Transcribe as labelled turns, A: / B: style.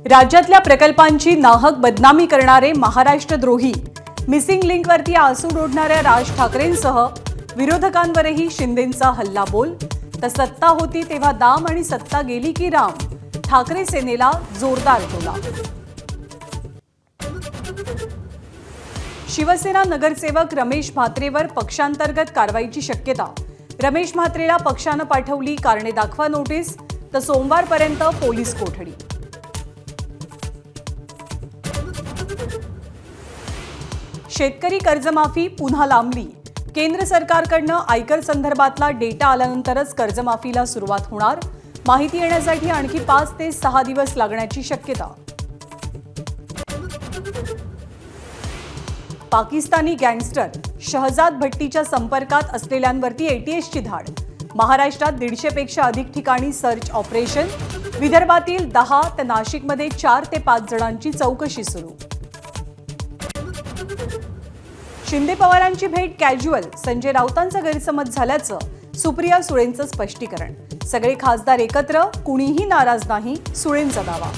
A: राज्यातल्या प्रकल्पांची नाहक बदनामी करणारे महाराष्ट्रद्रोही मिसिंग लिंकवरती आसूड ओढणाऱ्या राज ठाकरेंसह विरोधकांवरही शिंदेंचा हल्लाबोल। तर सत्ता होती तेव्हा दाम आणि सत्ता गेली की राम, ठाकरे सेनेला जोरदार टोला। शिवसेना नगरसेवक रमेश म्हात्रेवर पक्षांतर्गत कारवाईची शक्यता। रमेश म्हात्रेला पक्षानं पाठवली कारणे दाखवा नोटीस, तर सोमवारपर्यंत पोलीस कोठडी। शेतकरी कर्जमाफी पुन्हा लांबली। केंद्र सरकारकडनं आयकर संदर्भातला डेटा आल्यानंतरच कर्जमाफीला सुरुवात होणार। माहिती येण्यासाठी आणखी 5 ते 6 दिवस लागण्याची शक्यता। पाकिस्तानी गँगस्टर शहजाद भट्टीच्या संपर्कात असलेल्यांवरती एटीएसची धाड। महाराष्ट्रात 150 पेक्षा अधिक ठिकाणी सर्च ऑपरेशन। विदर्भातील 10 तर नाशिकमध्ये 4 ते 5 जणांची चौकशी सुरू। शिंदे पवारांची भेट कॅज्युअल, संजय राऊतांचा गैरसमज झाल्याचं सुप्रिया सुळेंचं स्पष्टीकरण। सगळे खासदार एकत्र, कुणीही नाराज नाही, सुळेंचा दावा।